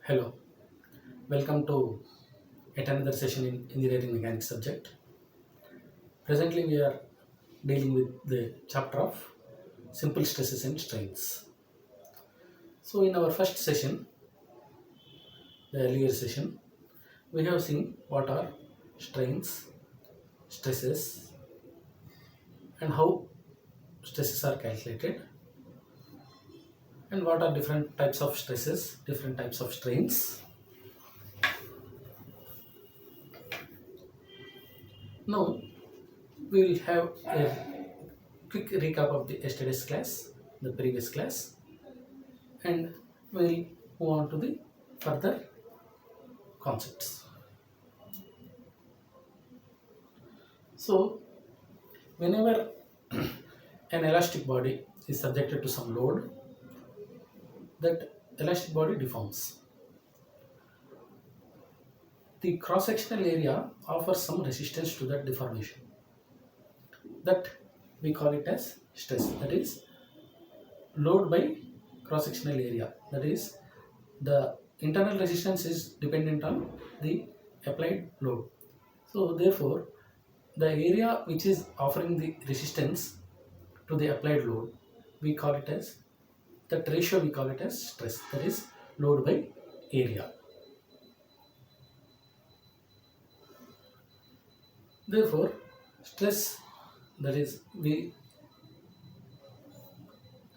Hello, welcome to yet another session in engineering mechanics subject. Presently, we are dealing with the chapter of simple stresses and strains. So, in our first session, the earlier session, we have seen what are strains, stresses, and how stresses are calculated, and what are different types of stresses, different types of strains. Now, we will have a quick recap of the yesterday's class, the previous class, and we'll move on to the further concepts. So, whenever an elastic body is subjected to some load, that elastic body deforms. The cross-sectional area offers some resistance to that deformation. That we call it as stress. That is load by cross-sectional area. That is the internal resistance is dependent on the applied load. So therefore, the area which is offering the resistance to the applied load, we call it as, that ratio we call it as stress. That is load by area. Therefore, stress, that is, we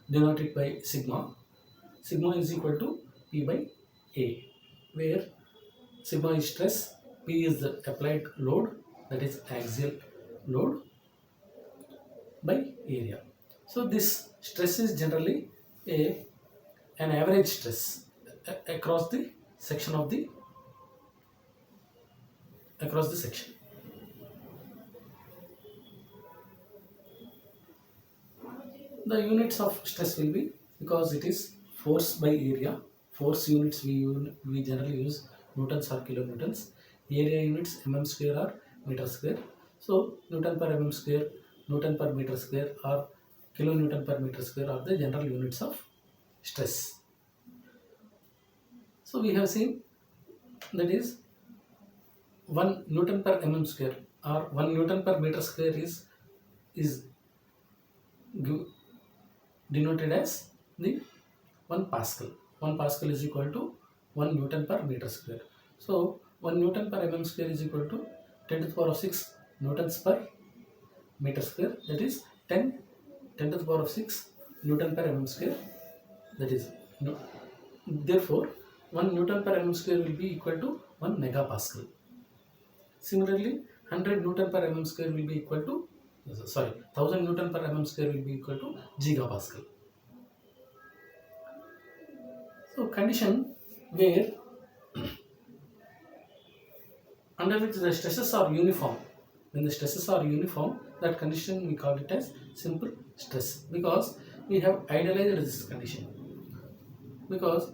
denote it by sigma. Sigma is equal to P by A, where sigma is stress, P is the applied load, that is axial load, by area. So this stress is generally an average stress across the section of the section. The units of stress will be, because it is force by area, force units we generally use newtons or kilonewtons, area units mm square or meter square. So newton per mm square, newton per meter square or kilonewton per meter square are the general units of stress. So we have seen that is 1 newton per mm square or 1 newton per meter square is denoted as the 1 Pascal. 1 Pascal is equal to 1 Newton per meter square. So 1 Newton per mm square is equal to 10 to the power of 6 Newtons per meter square. That is 10 to the power of 6 Newton per mm square. That is, therefore 1 Newton per mm square will be equal to 1 megapascal. Similarly, 100 Newton per mm square will be equal to 1000 Newton per mm square will be equal to gigapascal. So condition where under which the stresses are uniform. When the stresses are uniform, that condition we call it as simple stress, because we have idealized this condition. Because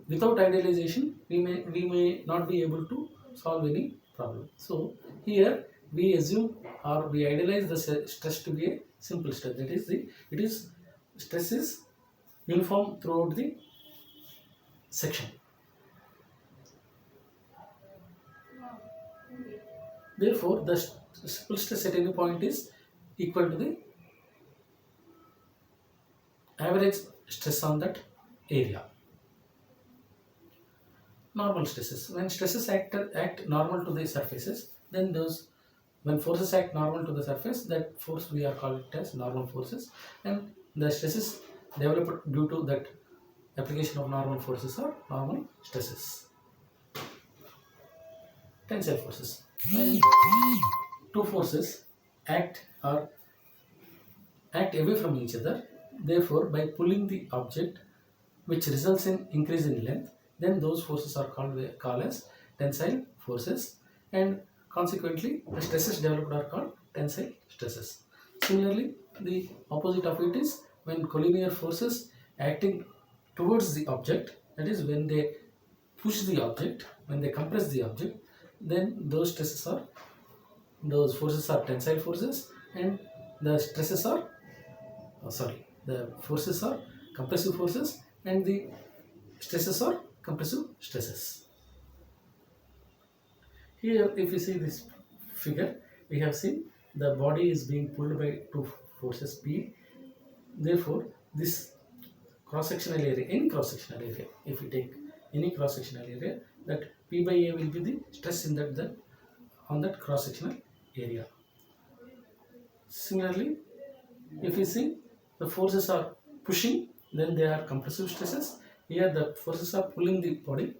without idealization, we may not be able to solve any problem. So here we assume or we idealize the stress to be a simple stress. That is stress is uniform throughout the section. Therefore, the simple stress at any point is equal to the average stress on that area. Normal stresses. When stresses act normal to the surfaces, then when forces act normal to the surface, that force we are calling it as normal forces, and the stresses developed due to that application of normal forces are normal stresses. Tensile forces. When two forces act away from each other, therefore by pulling the object, which results in increase in length, then those forces are called as tensile forces, and consequently the stresses developed are called tensile stresses. Similarly, the opposite of it is when collinear forces acting towards the object, that is when they push the object, when they compress the object, then those forces are tensile forces, and the stresses are the forces are compressive forces, and the stresses are compressive stresses. Here, if you see this figure, we have seen the body is being pulled by two forces P. Therefore, this cross-sectional area, any cross-sectional area, if we take any cross-sectional area, that P by A will be the stress in that on that cross-sectional area. Similarly, if you see the forces are pushing, then they are compressive stresses. Here the forces are pulling the body,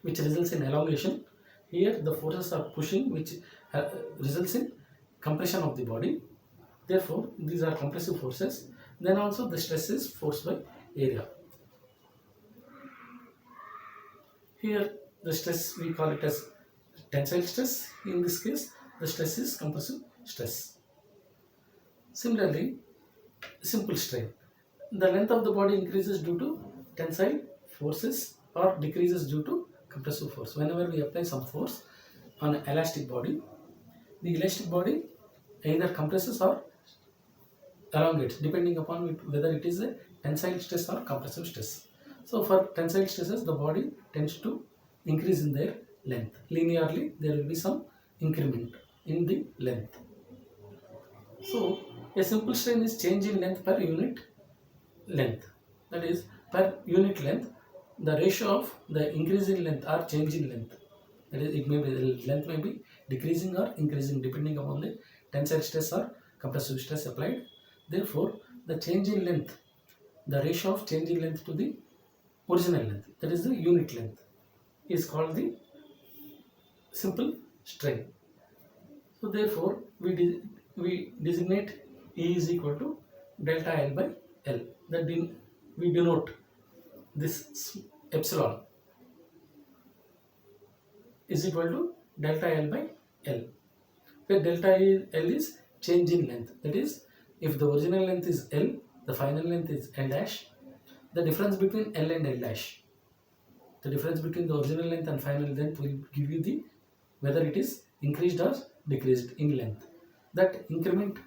which results in elongation. Here the forces are pushing, which results in compression of the body. Therefore, these are compressive forces. Then also the stress is force by area. Here the stress, we call it as tensile stress. In this case, the stress is compressive stress. Similarly, simple strain. The length of the body increases due to tensile forces or decreases due to compressive force. Whenever we apply some force on an elastic body, the elastic body either compresses or elongates depending upon whether it is a tensile stress or compressive stress. So for tensile stresses, the body tends to increase in their length. Linearly, there will be some increment in the length. So a simple strain is change in length per unit length. That is, per unit length, the ratio of the increase in length or change in length. That is, it may be the length may be decreasing or increasing depending upon the tensile stress or compressive stress applied. Therefore, the change in length, the ratio of change in length to the original length, that is the unit length, is called the simple strain. So therefore, we designate E is equal to delta L by L. That we denote this epsilon is equal to delta L by L, where delta L is change in length. That is, if the original length is L, the final length is L dash. The difference between L and L dash, the difference between the original length and final length will give you the whether it is increased or decreased in length. That increment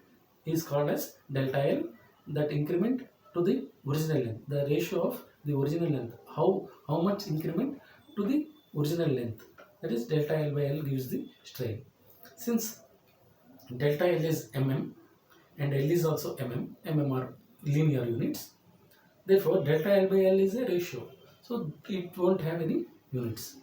is called as delta L. That increment to the original length, the ratio of the original length, how much increment to the original length, that is delta L by L gives the strain. Since delta L is mm and L is also mm are linear units, therefore delta L by L is a ratio, so it won't have any units.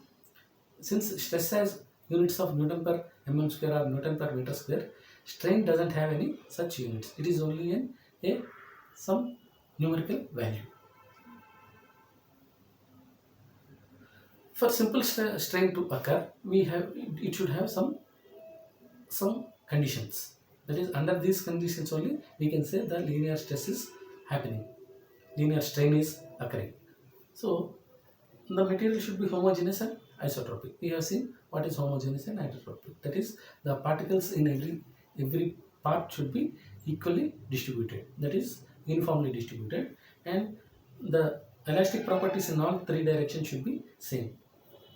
Since stress has units of Newton per mm square or Newton per meter square, strain doesn't have any such units. It is only some numerical value. For simple strain to occur, it should have some conditions. That is, under these conditions only we can say the linear stress is happening, linear strain is occurring. So the material should be homogeneous and isotropic. We have seen what is homogeneous and isotropic. That is, the particles in every part should be equally distributed, that is uniformly distributed, and the elastic properties in all three directions should be same.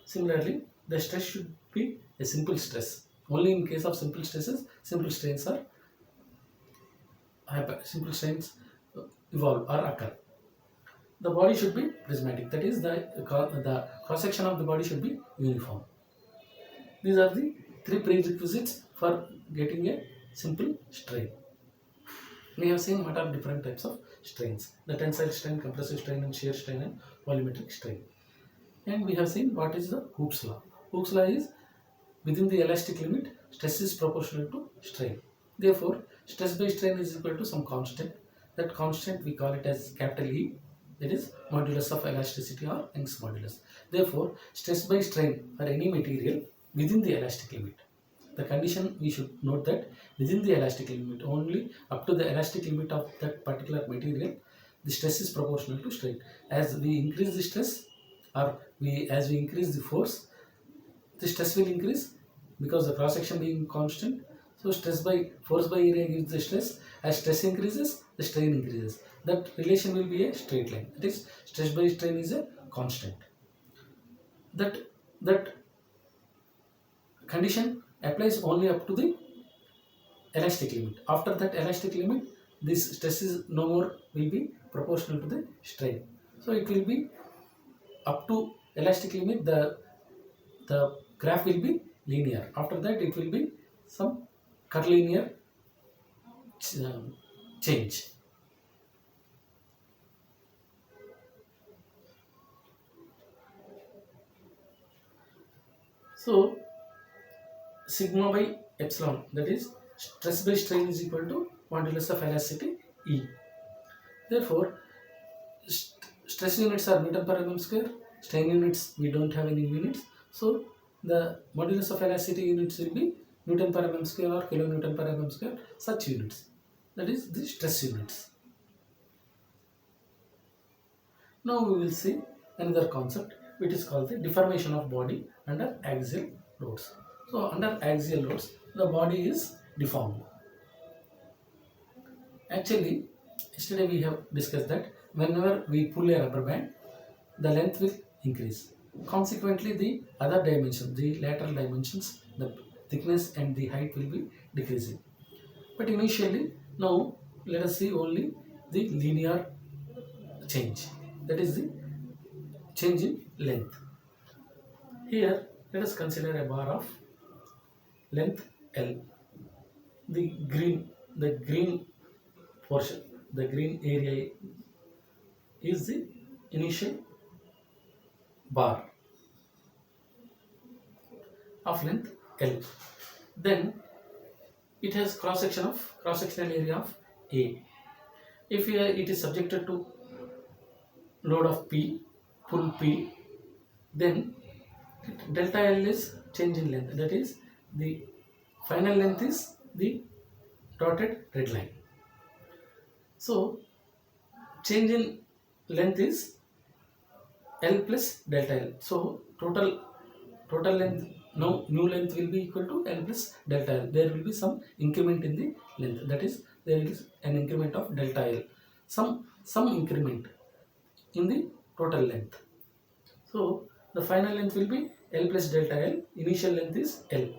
Similarly, the stress should be a simple stress. Only in case of simple stresses, simple strains evolve or occur. The body should be prismatic, that is the cross section of the body should be uniform. These are the three prerequisites for getting a simple strain. We have seen what are different types of strains: the tensile strain, compressive strain, and shear strain, and volumetric strain. And we have seen what is the Hooke's law. Hooke's law is, within the elastic limit, stress is proportional to strain. Therefore, stress by strain is equal to some constant. That constant we call it as capital E, that is modulus of elasticity or Young's modulus. Therefore, stress by strain for any material within the elastic limit. The condition we should note that within the elastic limit, only up to the elastic limit of that particular material, the stress is proportional to strain. As we increase the stress, or as we increase the force, the stress will increase because the cross section being constant. So force by area gives the stress. As stress increases, the strain increases. That relation will be a straight line. That is, stress by strain is a constant. That condition applies only up to the elastic limit. After that elastic limit, this stress is no more will be proportional to the strain. So it will be up to elastic limit, the graph will be linear. After that, it will be some curvilinear change. So sigma by epsilon, that is stress by strain, is equal to modulus of elasticity E. Therefore, stress units are Newton per mm square, strain units we don't have any units. So the modulus of elasticity units will be Newton per mm square or kilonewton per mm square, such units. That is the stress units. Now we will see another concept which is called the deformation of body under axial loads. So under axial loads, the body is deformed. Actually, yesterday we have discussed that whenever we pull a rubber band, the length will increase. Consequently, the other dimensions, the lateral dimensions, the thickness and the height will be decreasing. But initially, now let us see only the linear change. That is the change in length. Here, let us consider a bar of length L. The green portion, the green area is the initial bar of length L. Then it has cross-sectional area of A. If it is subjected to load of P, pull P, then delta L is change in length. That is, the final length is the dotted red line. So change in length is L plus delta L. So total length, now new length will be equal to L plus delta L. There will be some increment in the length. That is, there is an increment of delta L. Some increment in the total length. So the final length will be L plus delta L. Initial length is L.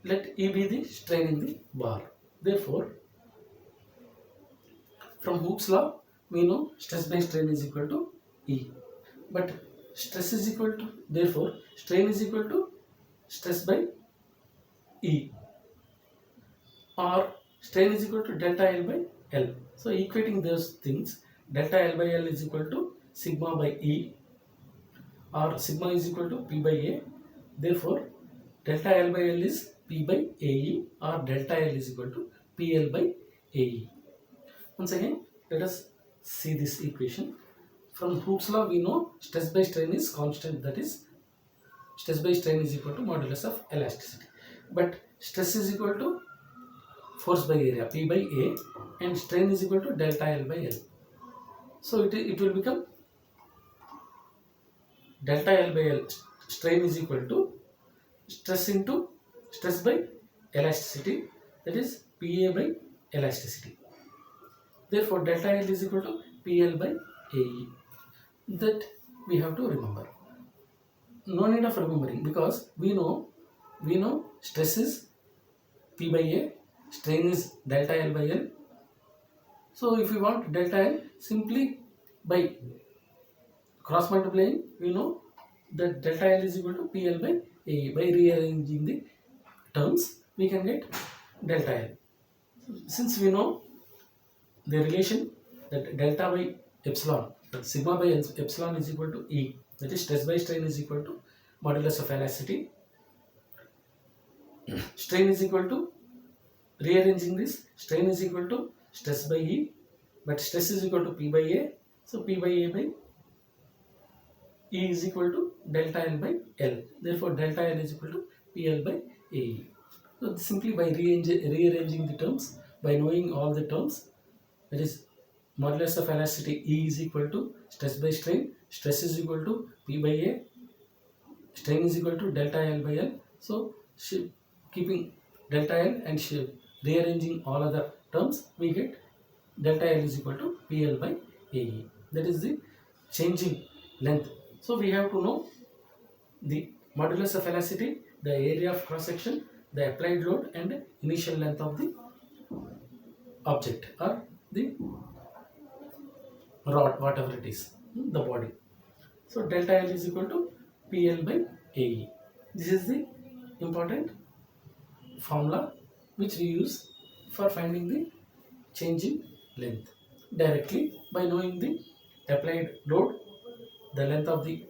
Let E be the strain in the bar. Therefore, from Hooke's law, we know stress by strain is equal to E. But stress is equal to, therefore, strain is equal to stress by E. Or strain is equal to delta L by L. So equating those things, delta L by L is equal to sigma by E, or sigma is equal to P by A. Therefore, delta L by L is P by AE, or delta L is equal to PL by AE. Once again, let us see this equation. From Hooke's law, we know stress by strain is constant. That is, stress by strain is equal to modulus of elasticity. But stress is equal to force by area, P by A, and strain is equal to delta L by L. So it will become delta L by L, strain is equal to stress into stress by elasticity, that is PA by elasticity. Therefore, delta L is equal to PL by AE. That we have to remember. No need of remembering, because we know stress is P by A, strain is delta L by L. So if we want delta L, simply by cross multiplying, we know that delta L is equal to PL by AE. By rearranging the terms, we can get delta L. Since we know the relation that delta by epsilon, that sigma by epsilon is equal to E, that is stress by strain is equal to modulus of elasticity. Strain is equal to, rearranging this, strain is equal to stress by E, but stress is equal to P by A. So P by A by E is equal to delta L by L. Therefore, delta L is equal to PL by AE. So simply by rearranging the terms, by knowing all the terms, that is modulus of elasticity E is equal to stress by strain, stress is equal to P by A, strain is equal to delta L by L. So keeping delta L and rearranging all other terms, we get delta L is equal to PL by AE. That is the changing length. So we have to know the modulus of elasticity, the area of cross section, the applied load, and initial length of the object or the rod, whatever it is. the body. So delta L is equal to PL by AE. This is the important formula which we use for finding the change in length directly by knowing the applied load, the length of the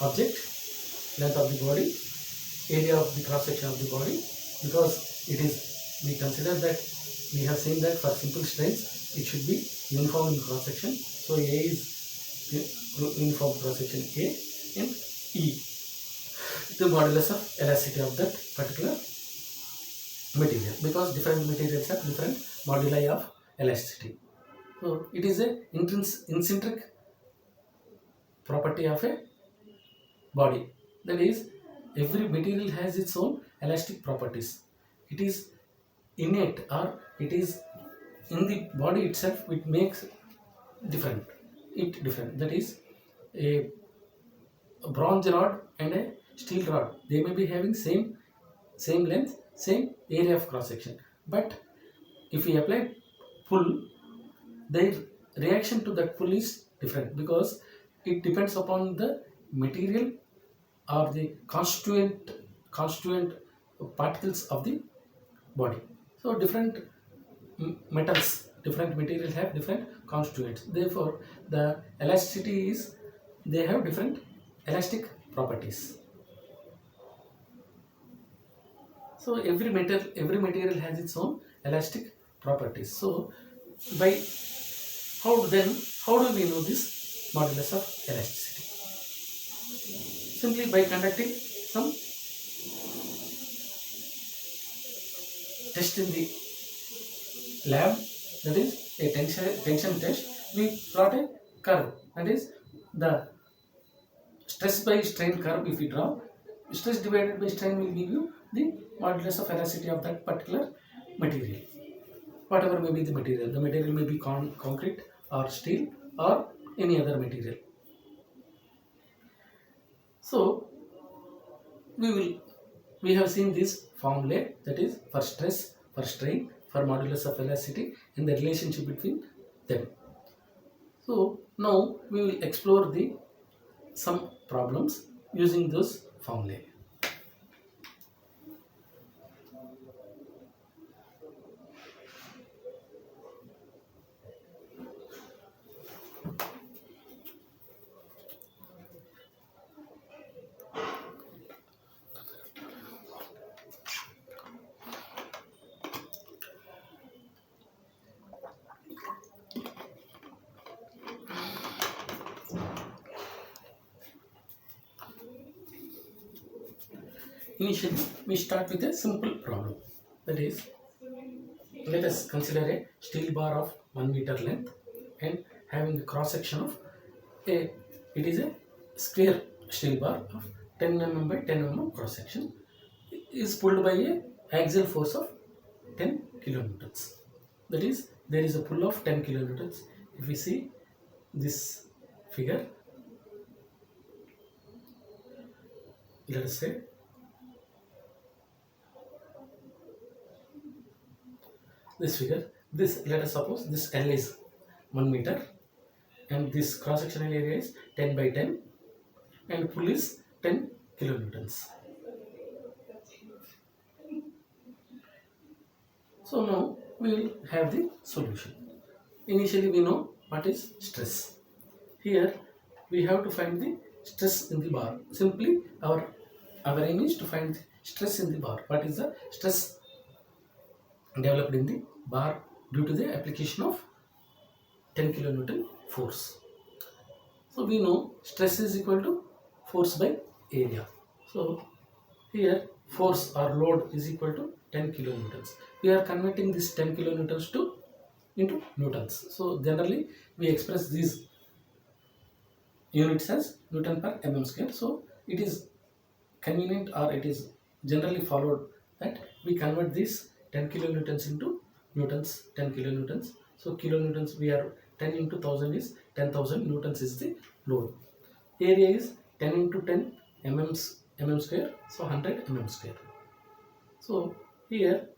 object, length of the body, area of the cross section of the body, because it is, we consider that we have seen that for simple strains it should be uniform in cross section. So A is uniform cross section A, and E the modulus of elasticity of that particular material, because different materials have different moduli of elasticity. So it is a intrinsic property of a body, that is every material has its own elastic properties. It is innate, or it is in the body itself, it makes different. That is a bronze rod and a steel rod, they may be having same length, same area of cross section, but if we apply pull, their reaction to that pull is different, because it depends upon the material or the constituent particles of the body. So different metals, different materials have different constituents, therefore the elasticity is, they have different elastic properties. So every material has its own elastic properties. So by how do we know this modulus of elasticity? Simply by conducting some test in the lab, that is a tension test. We plot a curve, that is the stress by strain curve. If we draw, stress divided by strain will give you the modulus of elasticity of that particular material, whatever may be the material. The material may be concrete or steel or any other material. So we have seen this formula, that is for stress, for strain, for modulus of elasticity, and the relationship between them. So now we will explore some problems using those formulae. Initially, we start with a simple problem. That is, let us consider a steel bar of 1 meter length and having the cross section of it is a square steel bar of 10 mm by 10 mm cross section, is pulled by a axial force of 10 kilonewtons. That is, there is a pull of 10 kilonewtons. If we see this figure, let us say this figure, this, let us suppose this L is 1 meter and this cross sectional area is 10 by 10 and pull is 10 kilonewtons. So now we will have the solution. Initially we know what is stress. Here we have to find the stress in the bar. Simply our aim is to find the stress in the bar. What is the stress developed in the bar due to the application of 10 kilonewton force? So we know stress is equal to force by area. So here force or load is equal to 10 kilonewtons. We are converting this 10 kilonewtons into newtons. So generally we express these units as Newton per mm square. So it is convenient, or it is generally followed, that we convert these 10 kilonewtons into newtons, 10 kilonewtons. So kilonewtons, we are 10 into 1000 is 10,000 newtons is the load. Area is 10 into 10 mm square, so 100 mm square. So here,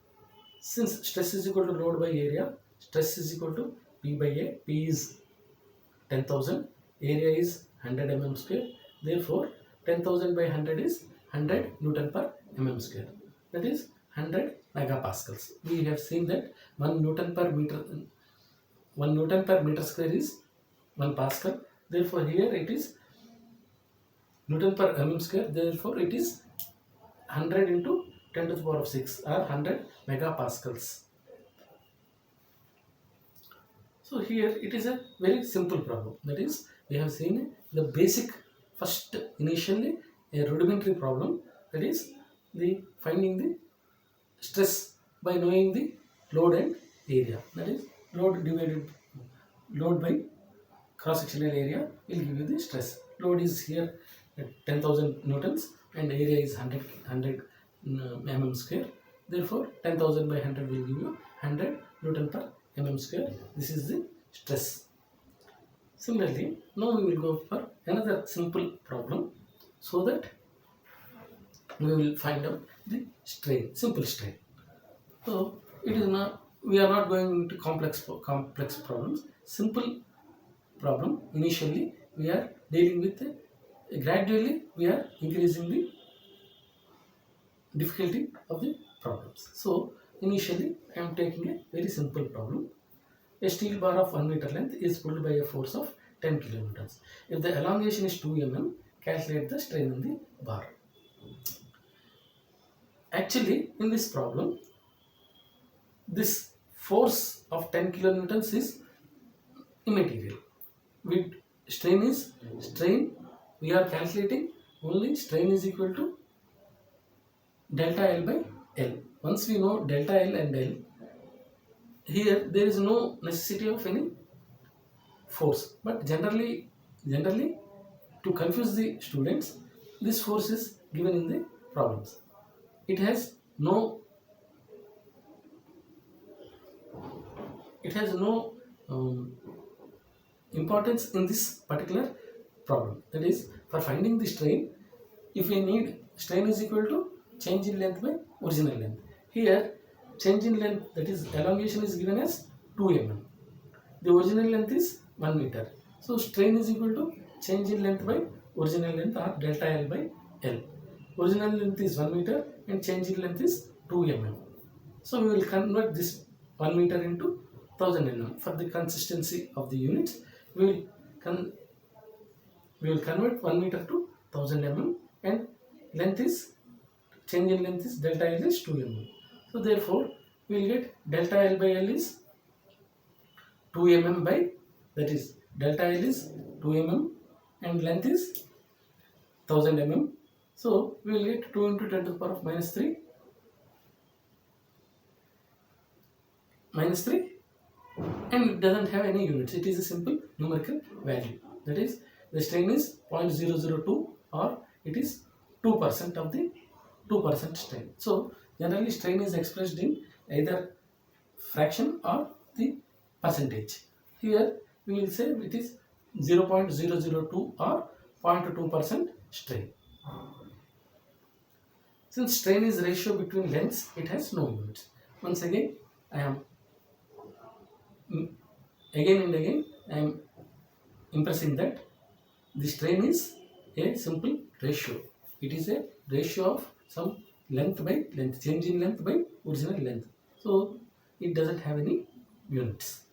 since stress is equal to load by area, stress is equal to P by A. P is 10,000, area is 100 mm square, therefore 10,000 by 100 is 100 Newton per mm square, that is 100 megapascals. We have seen that 1 Newton per meter square is 1 pascal, therefore here it is Newton per mm square, therefore it is 100 into 10 to the power of 6 or 100 megapascals. So here it is a very simple problem, that is we have seen the basic first initially a rudimentary problem, that is the finding the stress by knowing the load and area, that is load by cross sectional area will give you the stress. Load is here at 10,000 newtons and area is 100 mm square, therefore 10,000 by 100 will give you 100 Newton per mm square. This is the stress. Similarly, now we will go for another simple problem so that we will find out the strain, simple strain. So it is not, we are not going into complex problems. Simple problem, initially we are dealing with gradually we are increasing the difficulty of the problems. So initially I am taking a very simple problem. A steel bar of 1 meter length is pulled by a force of 10 kilonewtons. If the elongation is 2 mm, calculate the strain on the bar. Actually, in this problem, this force of 10 kilonewtons is immaterial. With strain, we are calculating only strain is equal to delta L by L. Once we know delta L and L, here there is no necessity of any force, but generally to confuse the students, this force is given in the problems. It has no importance in this particular problem. That is, for finding the strain, if we need strain is equal to change in length by original length. Here change in length, that is elongation, is given as 2 mm. The original length is 1 meter. So strain is equal to change in length by original length or delta L by L. Original length is 1 meter and change in length is 2 mm. So we will convert this 1 meter into 1000 mm. For the consistency of the units, we will convert 1 meter to 1000 mm and length is, change in length is delta L is 2 mm. So therefore we will get delta L by L is 2 mm by, that is delta L is 2 mm and length is 1000 mm. So we will get 2 into 10 to the power of minus 3 and it doesn't have any units. It is a simple numerical value, that is the strain is 0.002 or it is 2% of the 2% strain. So generally strain is expressed in either fraction or the percentage. Here we will say it is 0.002 or 0.2% strain. Since strain is ratio between lengths, it has no units. Once again I am impressing that the strain is a simple ratio. It is a ratio of some length by length, change in length by original length. So it doesn't have any units.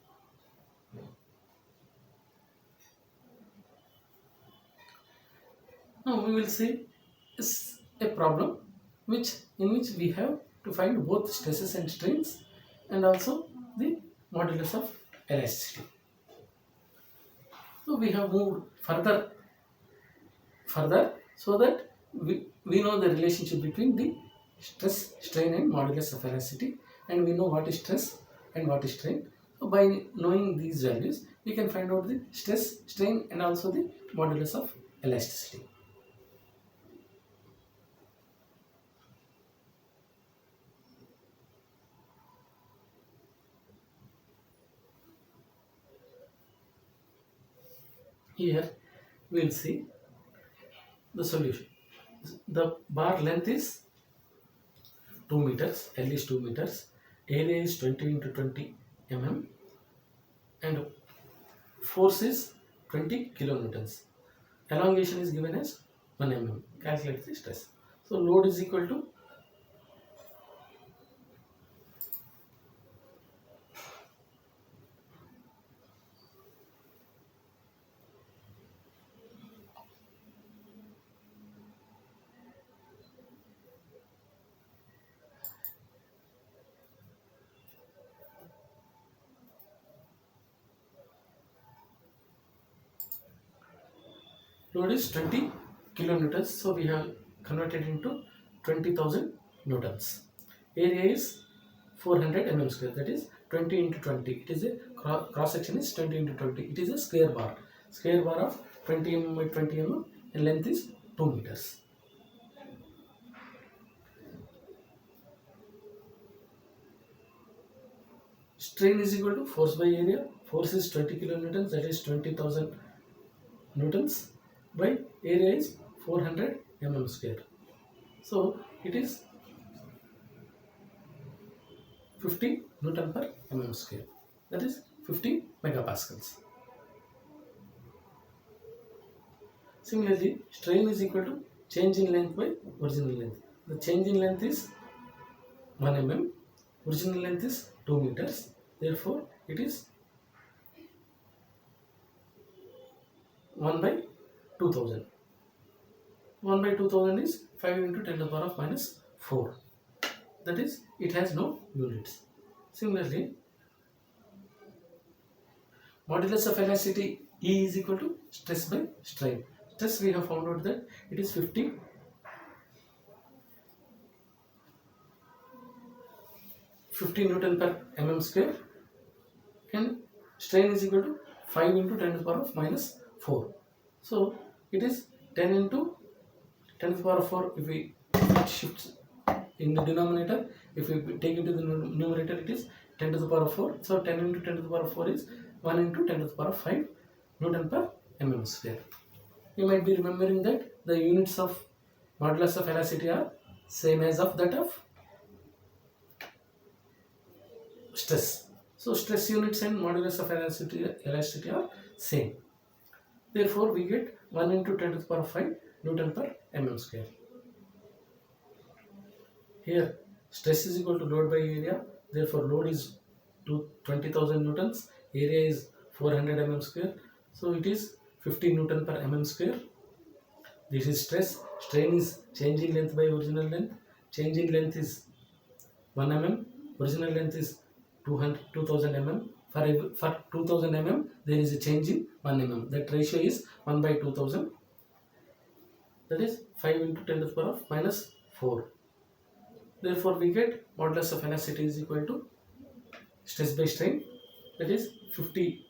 Now we will see is a problem in which we have to find both stresses and strains and also the modulus of elasticity. So we have moved further so that we know the relationship between the stress, strain and modulus of elasticity, and we know what is stress and what is strain. So by knowing these values, we can find out the stress, strain and also the modulus of elasticity. Here we will see the solution. The bar length is 2 meters, L is 2 meters, area is 20 into 20 mm and force is 20 kilonewtons. Elongation is given as 1 mm. Calculate the stress. So load is equal to load is 20 kilonewtons. So we have converted into 20,000 newtons. Area is 400 mm square. That is 20 into 20. It is a cross section is 20 into 20. It is a square bar. Square bar of 20 mm by 20 mm and length is 2 meters. Strain is equal to force by area. Force is 20 kilonewtons. That is 20,000 newtons by area is 400 mm square. So it is 50 Newton per mm square. That is 50 megapascals. Similarly, strain is equal to change in length by original length. The change in length is 1 mm. Original length is 2 meters. Therefore, it is 1 by 2000. 1 by 2000 is 5 into 10 to the power of minus 4. That is, it has no units. Similarly, modulus of elasticity E is equal to stress by strain. Stress, we have found out that it is 50 Newton per mm square, and strain is equal to 5 into 10 to the power of minus 4. So it is 10 into 10 to the power of 4. If we shift in the denominator, if we take into the numerator, it is 10 to the power of 4. So 10 into 10 to the power of 4 is 1 into 10 to the power of 5 Newton per mm square. You might be remembering that the units of modulus of elasticity are same as of that of stress. So stress units and modulus of elasticity are same. Therefore, we get 1 into 10 to the power of 5 Newton per mm square. Here, stress is equal to load by area. Therefore, load is 20,000 newtons. Area is 400 mm square. So it is 50 Newton per mm square. This is stress. Strain is change in length by original length. Change in length is 1 mm. Original length is 2000 mm. For 2000 mm, there is a change in 1 mm. That ratio is 1 by 2000. That is 5 into 10 to the power of minus 4. Therefore, we get modulus of elasticity is equal to stress by strain. That is 50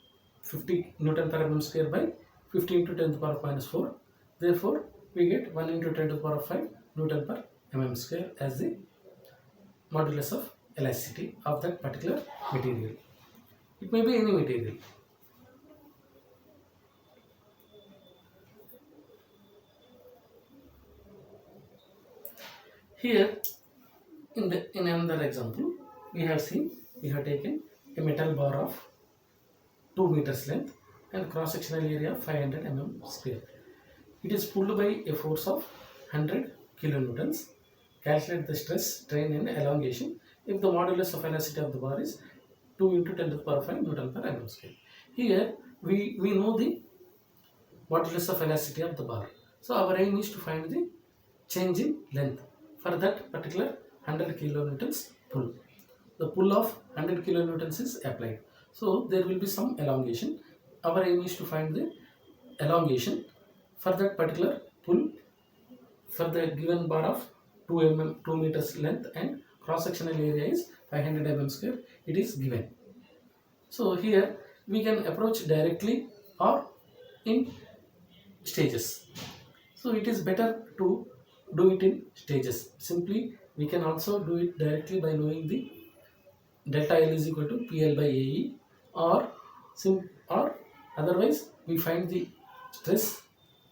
Newton per mm square by 50 into 10 to the power of minus 4. Therefore, we get 1 into 10 to the power of 5 Newton per mm square as the modulus of elasticity of that particular material. It may be any material. Here, in another example, we have taken a metal bar of 2 meters length and cross-sectional area of 500 mm square. It is pulled by a force of 100 kilonewtons. Calculate the stress, strain and elongation if the modulus of elasticity of the bar is 2 into 10 to the power of 5 Newton per mm square. Here we know the modulus of elasticity of the bar. So our aim is to find the change in length for that particular 100 kilonewtons pull. The pull of 100 kilonewtons is applied. So there will be some elongation. Our aim is to find the elongation for that particular pull for the given bar of 2 meters length and cross-sectional area is 500 mm square. It is given. So here we can approach directly or in stages. So it is better to do it in stages. Simply we can also do it directly by knowing the delta L is equal to PL by AE, or otherwise we find the stress,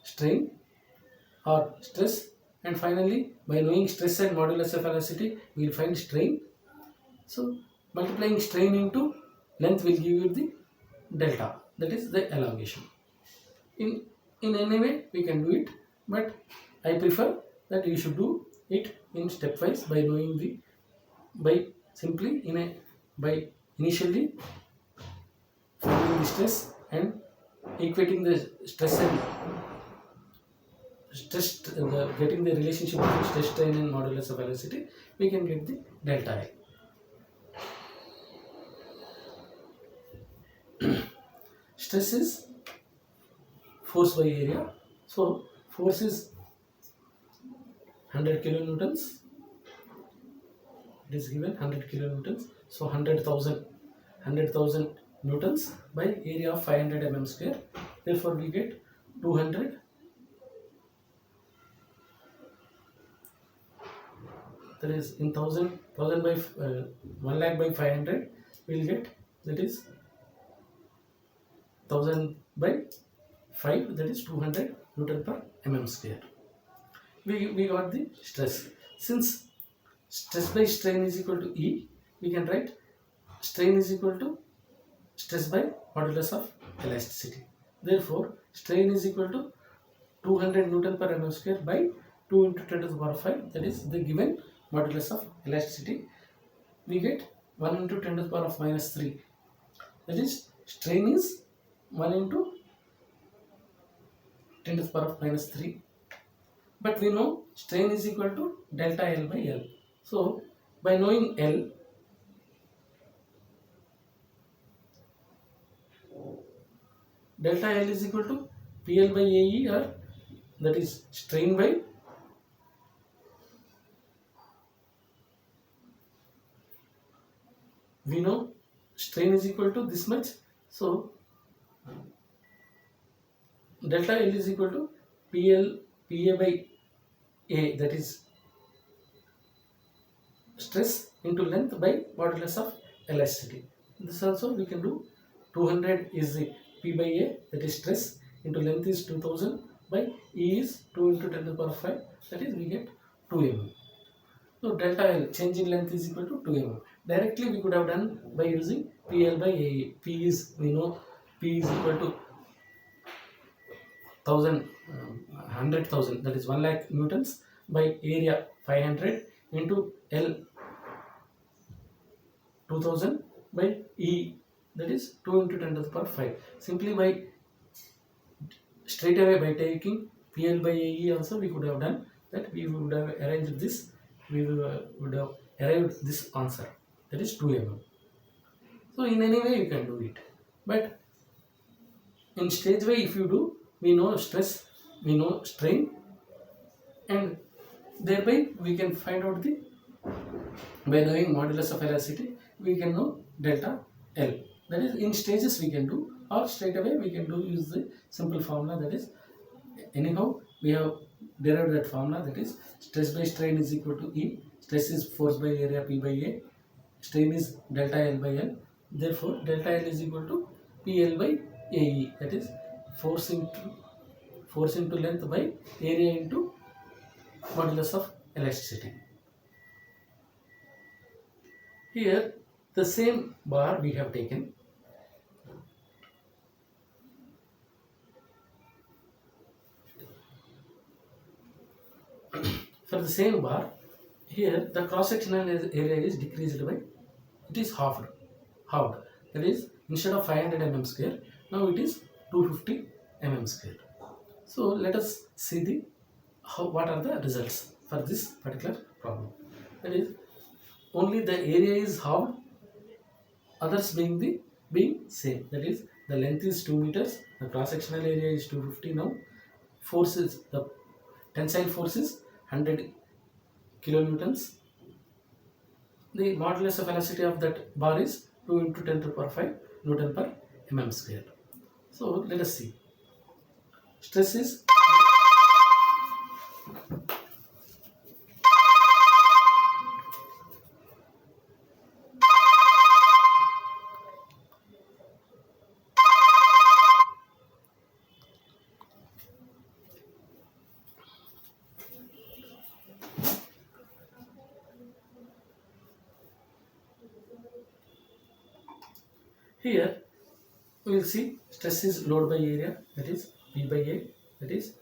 strain or stress, and finally by knowing stress and modulus of elasticity we will find strain. So multiplying strain into length will give you the delta, that is the elongation. in any way we can do it, but I prefer that you should do it in stepwise by knowing the by simply by initially finding the stress and equating the stress and getting the relationship between stress strain and modulus of velocity, we can get the delta I. Stress is force by area, so force is 100 kilonewtons, it is given 100 kilonewtons, so 100,000 newtons by area of 500 mm square, therefore we get 200, that is in 1000 by 1 lakh by 500 we will get, that is 1000 by 5, that is 200 Newton per mm square. We got the stress. Since stress by strain is equal to E, we can write strain is equal to stress by modulus of elasticity. Therefore, strain is equal to 200 Newton per mm square by 2 into 10 to the power 5, that is the given modulus of elasticity. We get 1 into 10 to the power of minus 3, that is strain is 1 into 10 to the power of minus 3, but we know strain is equal to delta L by L. So by knowing L, delta L is equal to PL by AE, or that is strain by we know strain is equal to this much, so delta L is equal to PA by A, that is stress into length by modulus of elasticity. This also we can do. 200 is the P by A, that is stress, into length is 2000 by E is 2 into 10 to the power 5, that is we get 2 mm. So delta L, change in length, is equal to 2 mm. Directly we could have done by using PL by AE. P is, we know P is equal to 100,000, that is 1 lakh newtons by area 500 into L 2000 by E, that is 2 into 10 to the power 5. Simply by straight away by taking PL by AE also we could have done that, we would have arranged this, we would have arrived this answer, that is 2 mm. So in any way you can do it, but in stage way if you do, we know stress, we know strain, and thereby we can find out the, by knowing modulus of elasticity we can know delta L. That is in stages we can do, or straight away we can do use the simple formula, that is anyhow we have derived that formula, that is stress by strain is equal to E, stress is force by area P by A, strain is delta L by L, therefore delta L is equal to PL by AE, that is force into length by area into modulus of elasticity. Here the same bar we have taken, for the same bar, here the cross sectional area is decreased by, it is halved, that is instead of 500 mm square, now it is 250 mm square. So let us see the what are the results for this particular problem. That is only the area is halved, others being same, that is the length is 2 meters, the cross sectional area is 250. Now force is, the tensile force is 100 kilonewtons, the modulus of elasticity of that bar is 2 into 10 to the power 5 Newton per mm square. So let us see. Stress is, here we will see stress is load by area, that is P by A, that is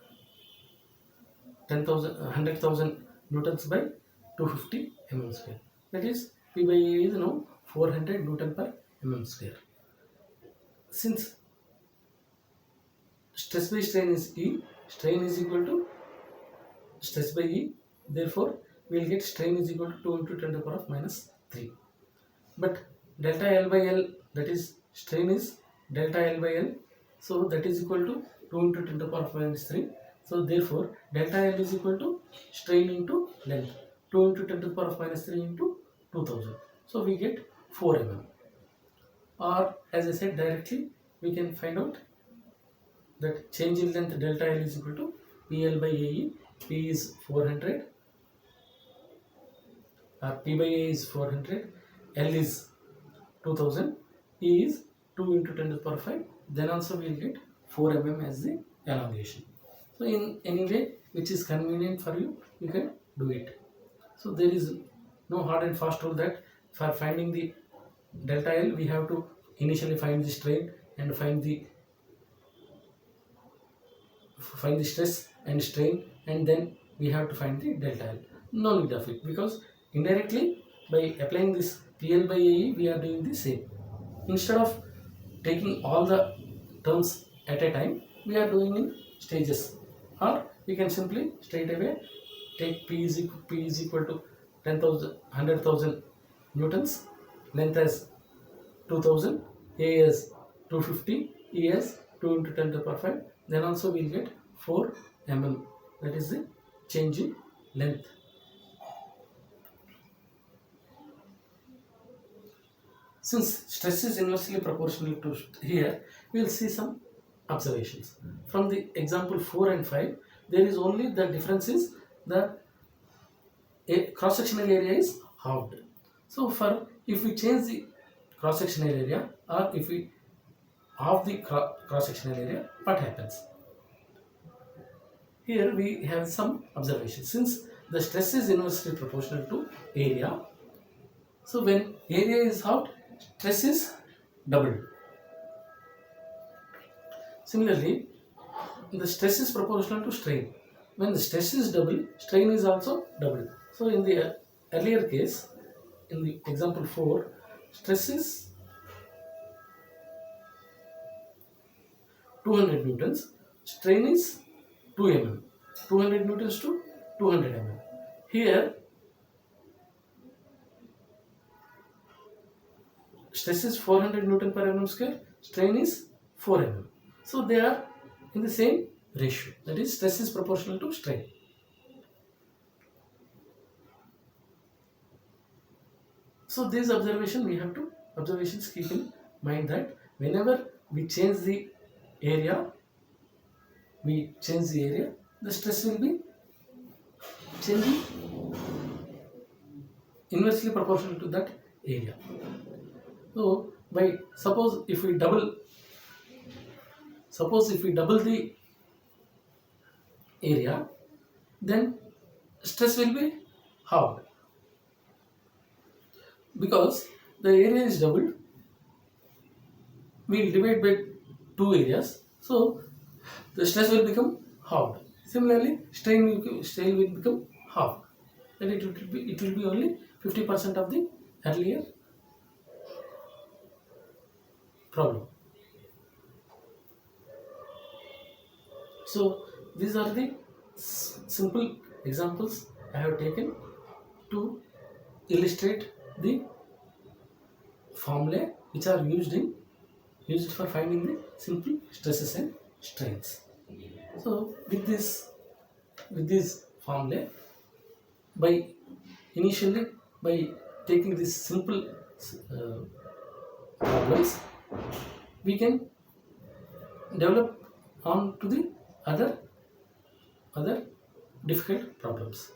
100,000 newtons by 250 mm square. That is P by A is now 400 Newton per mm square. Since stress by strain is E, strain is equal to stress by E, therefore we will get strain is equal to 2 into 10 to the power of minus 3. But delta L by L, that is strain is delta L by L, so that is equal to 2 into 10 to the power of minus 3. So therefore delta L is equal to strain into length, 2 into 10 to the power of minus 3 into 2000. So we get 4 mm. Or as I said directly, we can find out that change in length delta L is equal to PL by AE. P is 400, P by A is 400, L is 2000, E is 2 into 10 to the power 5. Then also we will get 4 mm as the elongation. So in any way which is convenient for you, you can do it. So there is no hard and fast rule that for finding the delta L we have to initially find the strain and find the stress and strain, and then we have to find the delta L. No need of it, because indirectly by applying this PL by AE we are doing the same. Instead of taking all the terms at a time, we are doing in stages. Or we can simply straight away take P is equal to 100,000 newtons, length as 2000, A as 250, E as 2 into 10 to the power 5. Then also we will get 4 mm, that is the change in length. Since stress is inversely proportional to here, we will see some observations. From the example 4 and 5, there is only the difference is the cross-sectional area is halved. So for if we change the cross-sectional area, or if we halve the cross-sectional area, what happens? Here we have some observations. Since the stress is inversely proportional to area, so when area is halved, stress is doubled. Similarly, the stress is proportional to strain. When the stress is double, strain is also double. So in the earlier case, in the example 4, stress is 200 newtons, strain is 2 mm, 200 newtons to 200 mm. Here stress is 400 Newton per mm square, strain is 4 mm. So they are in the same ratio, that is stress is proportional to strain. So this observations keep in mind that whenever we change the area, the stress will be changing inversely proportional to that area. So suppose if we double the area, then stress will be halved, because the area is doubled. We will divide by 2 areas, so the stress will become halved. Similarly, strain will become half. Then it will be only 50% of the earlier problem. So these are the simple examples I have taken to illustrate the formulae which are used for finding the simple stresses and strains. So with this formulae, by taking these simple problems, we can develop on to the other difficult problems.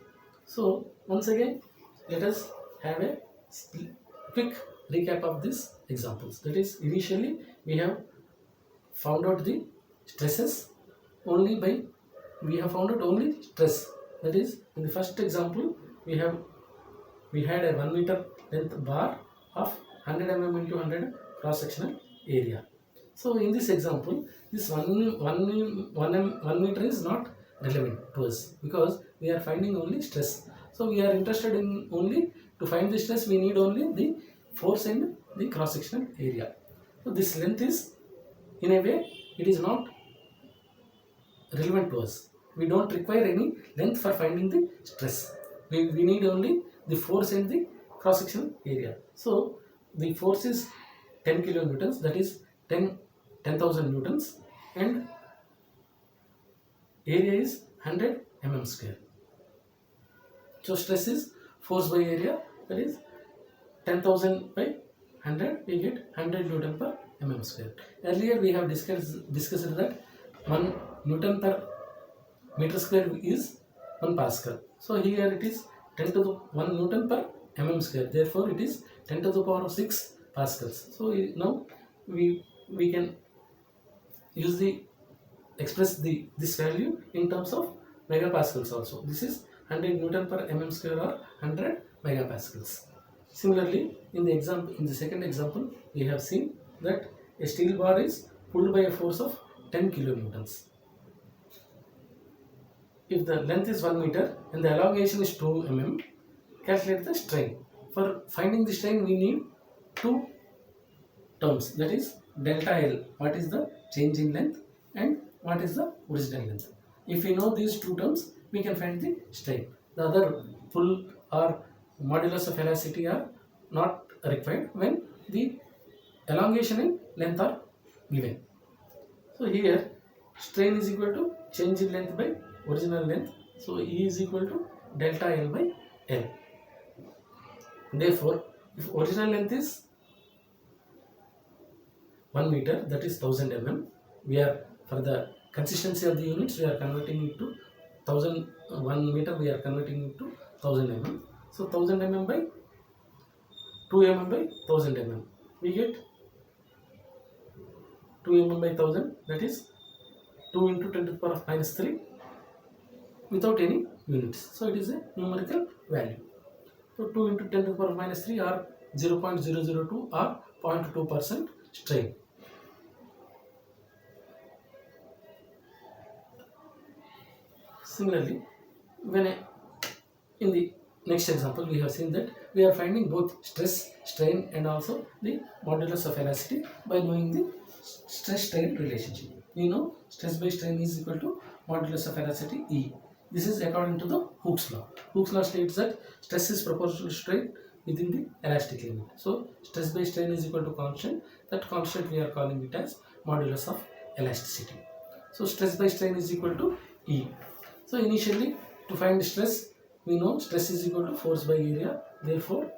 So once again, let us have a quick recap of these examples. That is, initially we have found out the stresses we have found out only stress. That is, in the first example we had a 1 meter length bar of 100 mm into 100 cross sectional area. So in this example, this 1 meter is not relevant to us because we are finding only stress. So we are interested in only to find the stress, we need only the force and the cross sectional area. So this length is, in a way, it is not relevant to us. We don't require any length for finding the stress. We need only the force and the cross sectional area. So the force is 10 kilonewtons, that is 10,000 newtons, and area is 100 mm square. So stress is force by area, that is 10,000 by 100, we get 100 newton per mm square. Earlier we have discussed that 1 newton per meter square is 1 pascal. So here it is 10 to the 1 newton per mm square. Therefore it is 10 to the power of 6 pascals. So now we can use the express this value in terms of megapascals also. This is 100 newton per mm square or 100 megapascals. Similarly, in the second example, we have seen that a steel bar is pulled by a force of 10 kilonewtons. If the length is 1 meter and the elongation is 2 mm, calculate the strain. For finding the strain, we need two terms, that is delta L, what is the change in length, and what is the original length. If we know these two terms, we can find the strain. The other pull or modulus of elasticity are not required when the elongation and length are given. So here strain is equal to change in length by original length. So E is equal to delta L by L. Therefore, if original length is 1 meter, that is 1000 mm, we are, for the consistency of the units, we are converting it to 1 meter, we are converting it to 1000 mm. So 1000 mm by 2 mm by 1000 mm, we get 2 mm by 1000, that is 2 into 10 to the power of minus 3 without any units. So it is a numerical value. So 2 into 10 to the power of minus 3 or 0.002 or 0.2% strain. Similarly, in the next example, we have seen that we are finding both stress, strain, and also the modulus of elasticity by knowing the stress-strain relationship. We know stress by strain is equal to modulus of elasticity E. This is according to the Hooke's law. Hooke's law states that stress is proportional to strain within the elastic limit. So stress by strain is equal to constant. That constant we are calling it as modulus of elasticity. So stress by strain is equal to E. So initially, to find stress, we know stress is equal to force by area. Therefore,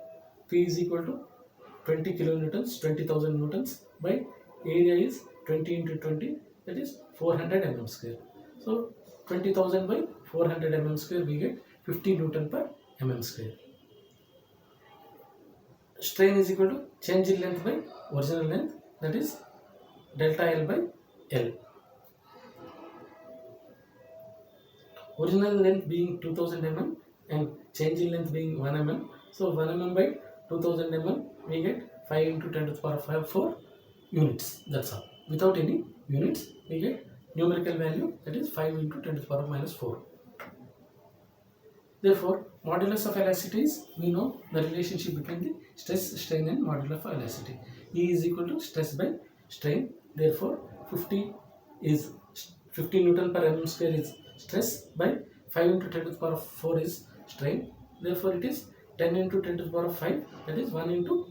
P is equal to 20 kilonewtons, 20,000 newtons by area is 20 into 20, that is 400 mm square. So 20,000 by 400 mm square, we get 50 newton per mm square. Strain is equal to change in length by original length, that is delta L by L. Original length being 2000 mm and change in length being 1 mm. So 1 mm by 2000 mm, we get 5 into 10 to the power of 4 units. That's all. Without any units, we get numerical value, that is 5 into 10 to the power of minus 4. Therefore, modulus of elasticity is, we know the relationship between the stress, strain, and modulus of elasticity. E is equal to stress by strain. Therefore, 50 Newton per mm square is stress by 5 into 10 to the power of 4 is strain. Therefore, it is 10 into 10 to the power of 5, that is 1 into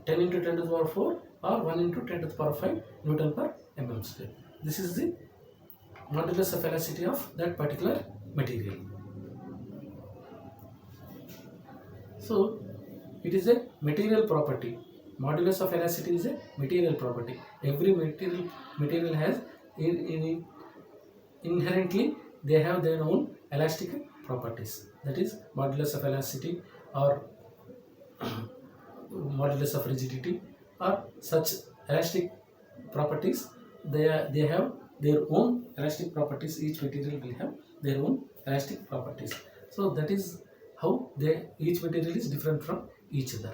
10 into 10 to the power of 4 or 1 into 10 to the power of 5 Newton per mm square. This is the modulus of elasticity of that particular material. So, it is a material property. Modulus of elasticity is a material property. Every material has inherently, they have their own elastic properties. That is modulus of elasticity or modulus of rigidity or such elastic properties. They have their own elastic properties. Each material will have their own elastic properties. So that is how each material is different from each other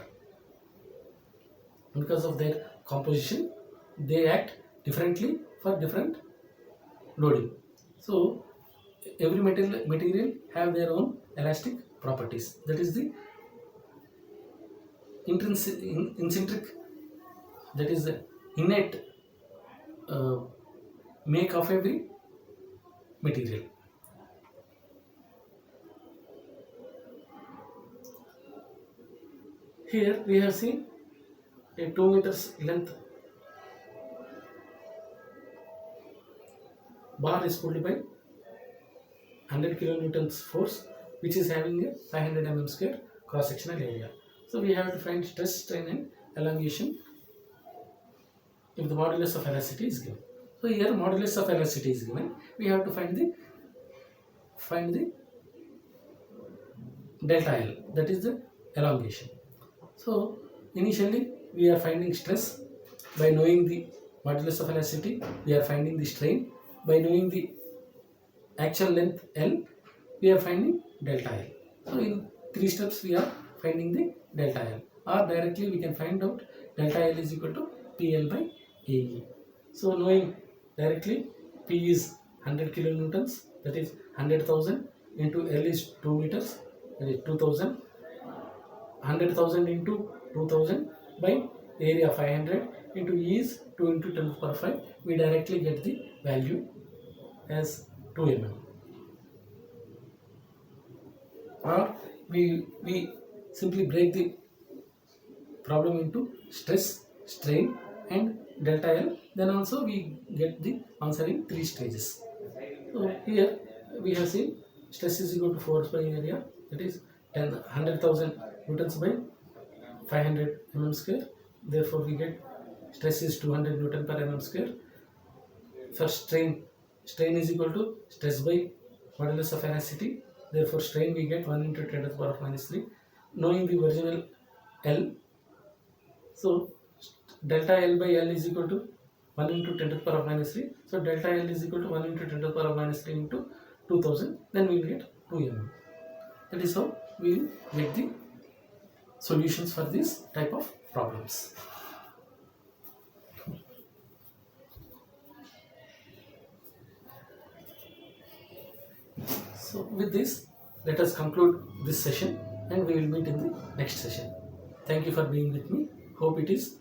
because of their composition they act differently for different loading. So every material have their own elastic properties. That is the intrinsic, that is the innate uh, make of every material. Here we have seen a 2 meters length bar is pulled by 100 kilonewtons force, which is having a 500 mm square cross sectional area. So we have to find stress, strain and elongation if the modulus of elasticity is given. So here modulus of elasticity is given. We have to find the delta L, that is the elongation. So initially we are finding stress by knowing the modulus of elasticity. We are finding the strain by knowing the actual length L. We are finding delta L. So in 3 steps we are finding the delta L, or directly we can find out delta L is equal to PL by AE. So knowing directly P is 100 kilonewtons, that is 100,000 into L is 2 meters, that is 2000. 100,000 into 2000 by area 500 into E is 2 into 10 to the power 5. We directly get the value as 2 mm. Or we simply break the problem into stress, strain and delta L. Then also we get the answer in 3 stages. So here we have seen stress is equal to force by area, that is 100,000 newtons by 500 mm square. Therefore we get stress is 200 newton per mm square. For strain is equal to stress by modulus of elasticity. Therefore strain we get 1 into 10 to the power of minus 3. Knowing the original L, so delta L by L is equal to 1 into 10 to the power of minus 3. So delta L is equal to 1 into 10 to the power of minus 3 into 2000. Then we will get 2 mm. That is how we will get the solutions for this type of problems. So with this, let us conclude this session and we will meet in the next session. Thank you for being with me. Hope it is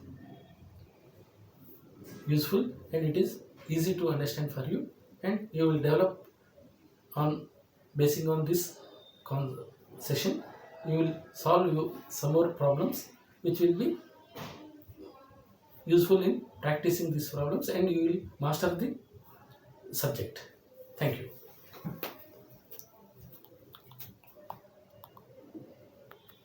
useful and it is easy to understand for you, and you will develop on basing on this session. You will solve some more problems which will be useful in practicing these problems, and you will master the subject. Thank you.